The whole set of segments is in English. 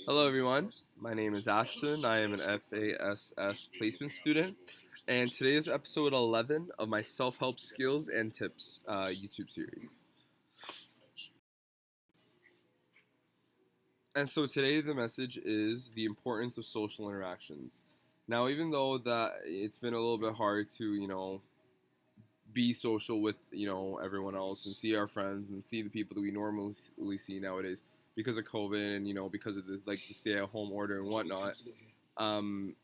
Hello, everyone. My name is Ashton. I am an FASS placement student, and today is episode 11 of my self help skills and tips YouTube series. And so today the message is the importance of social interactions. Now, even though that it's been a little bit hard to, be social with, everyone else and see our friends and see the people that we normally see nowadays because of COVID and, because of the stay at home order and whatnot. Um,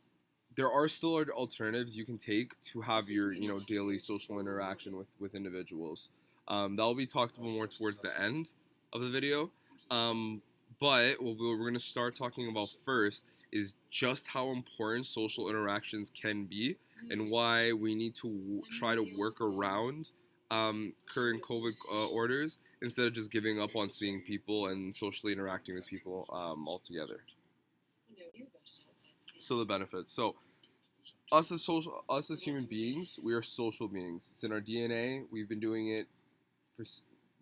there are still alternatives you can take to have your daily social interaction with individuals. That will be talked about more towards the end of the video. Um, but what we're going to start talking about first is just how important social interactions can be and why we need to try to work around current COVID orders instead of just giving up on seeing people and socially interacting with people altogether. So the benefits. So us as human beings, we are social beings. It's in our DNA. We've been doing it for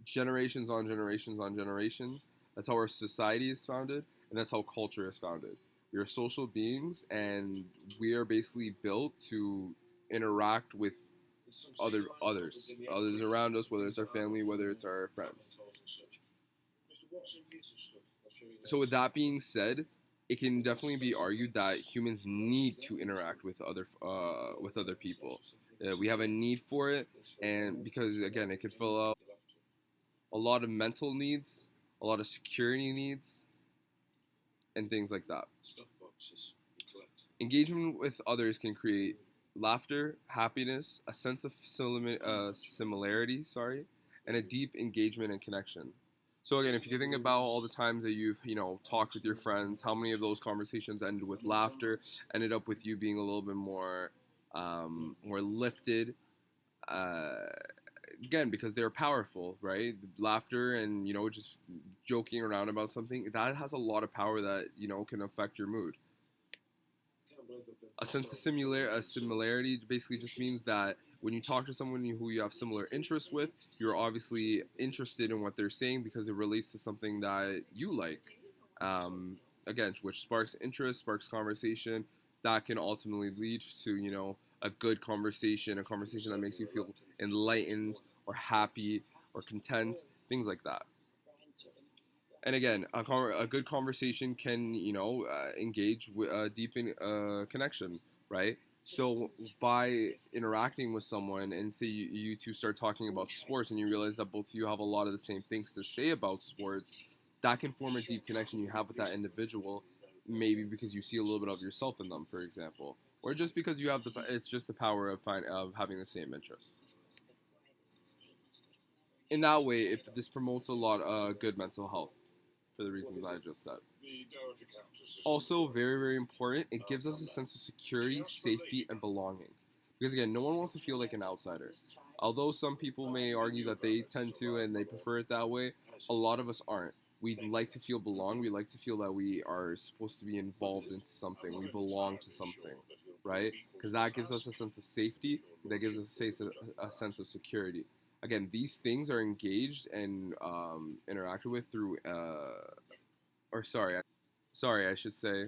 generations on generations on generations. That's how our society is founded, and that's how culture is founded. We are social beings, and we are basically built to interact with others around us, whether it's our family, whether it's our friends. So with that being said, it can definitely be argued that humans need to interact with other people. We have a need for it, and because again, it could fill out a lot of mental needs, a lot of security needs, and things like that. Engagement with others can create laughter, happiness, a sense of similarity, and a deep engagement and connection. So again, if you think about all the times that you've talked with your friends, how many of those conversations ended with laughter, ended up with you being a little bit more lifted, uh, again because they're powerful, right? Laughter and just joking around about something that has a lot of power that can affect your mood. A sense of similarity basically just means that when you talk to someone who you have similar interests with, you're obviously interested in what they're saying because it relates to something that you like. Again, which sparks interest, sparks conversation. That can ultimately lead to a good conversation, a conversation that makes you feel enlightened or happy or content, things like that. And again, a good conversation can engage with deepen connection, right? So by interacting with someone and say you two start talking about sports and you realize that both of you have a lot of the same things to say about sports, that can form a deep connection you have with that individual, maybe because you see a little bit of yourself in them, for example, or just because you have it's just the power of having the same interests. In that way, this promotes a lot of good mental health for the reasons I just said. Also, very, very important, it gives us a sense of security, safety, and belonging. Because again, no one wants to feel like an outsider. Although some people may argue that they tend to and they prefer it that way, a lot of us aren't. We like to feel belong. We like to feel that we are supposed to be involved in something. We belong to something, right? Because that gives us a sense of safety. That gives us a sense of security. Again, these things are engaged and interacted with through, or sorry, I should say,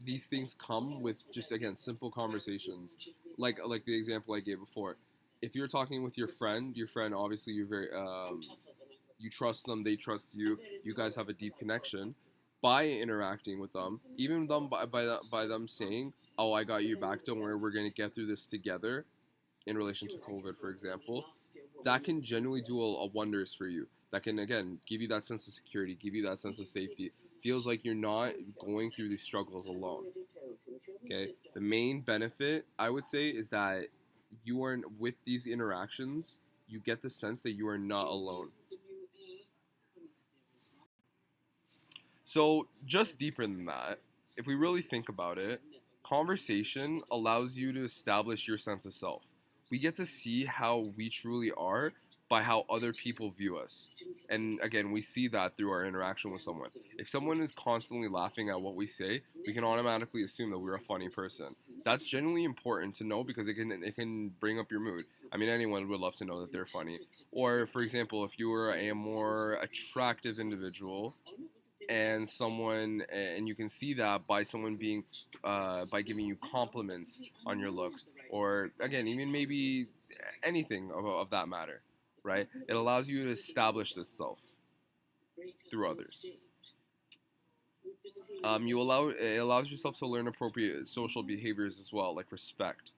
these things come with just again simple conversations, like the example I gave before. If you're talking with your friend obviously you're very you trust them, they trust you, you guys have a deep connection. By interacting with them, even them by them saying, "Oh, I got you back. Don't worry, we're gonna get through this together." In relation to COVID, for example, that can genuinely do a wonders for you. That can again give you that sense of security, give you that sense of safety. Feels like you're not going through these struggles alone. Okay, the main benefit I would say is that you are with these interactions. You get the sense that you are not alone. So just deeper than that, if we really think about it, conversation allows you to establish your sense of self. We get to see how we truly are by how other people view us. And again, we see that through our interaction with someone. If someone is constantly laughing at what we say, we can automatically assume that we're a funny person. That's genuinely important to know because it can bring up your mood. I mean, anyone would love to know that they're funny. Or, for example, if you were a more attractive individual and you can see that by someone being by giving you compliments on your looks, or again, even maybe anything of that matter, right? It allows you to establish this self through others. It allows yourself to learn appropriate social behaviors as well, like respect.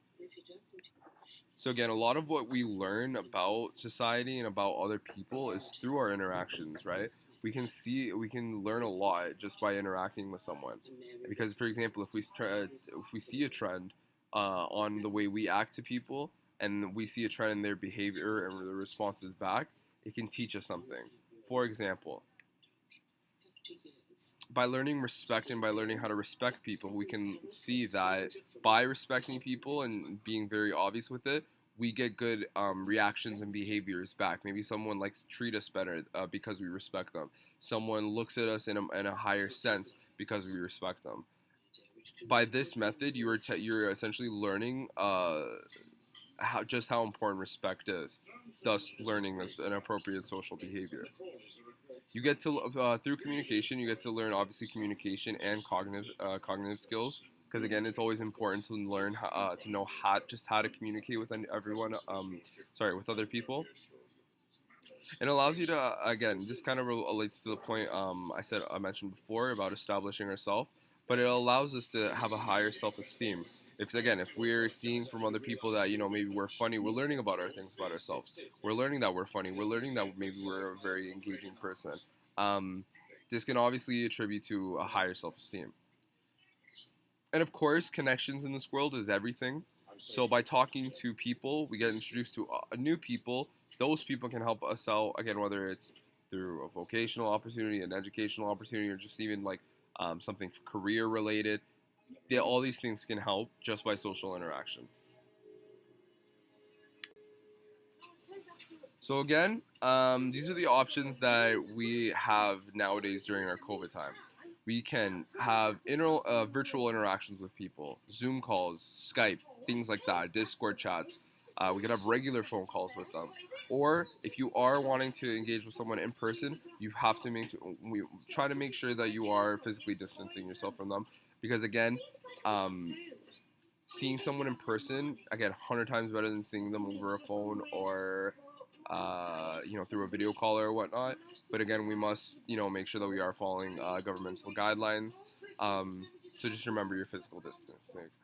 So again, a lot of what we learn about society and about other people is through our interactions, right? We can learn a lot just by interacting with someone. Because, for example, if we see a trend on the way we act to people, and we see a trend in their behavior and the responses back, it can teach us something. For example, by learning respect and by learning how to respect people, we can see that by respecting people and being very obvious with it, we get good reactions and behaviors back. Maybe someone likes to treat us better because we respect them. Someone looks at us in a higher sense because we respect them. By this method, you're essentially learning how important respect is, thus learning an appropriate social behavior. You get to through communication, you get to learn obviously communication and cognitive skills, because again, it's always important to learn to know how to communicate with everyone. With other people. It allows you to again, this kind of relates to the point I mentioned before about establishing ourselves, but it allows us to have a higher self-esteem. If we're seeing from other people that maybe we're funny, we're learning about our things about ourselves. We're learning that we're funny. We're learning that maybe we're a very engaging person. Um, this can obviously attribute to a higher self-esteem. And of course, connections in this world is everything. So by talking to people, we get introduced to new people. Those people can help us out again, whether it's through a vocational opportunity, an educational opportunity, or just even like something career related. All these things can help just by social interaction. So again, these are the options that we have nowadays during our COVID time. We can have virtual interactions with people, Zoom calls, Skype, things like that, Discord chats. We could have regular phone calls with them. Or if you are wanting to engage with someone in person, you have to try to make sure that you are physically distancing yourself from them, because again, seeing someone in person, again, 100 times better than seeing them over a phone or through a video call or whatnot. But again, we must make sure that we are following governmental guidelines. So just remember your physical distance.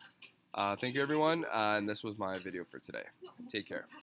Thank you, everyone, and this was my video for today. Take care.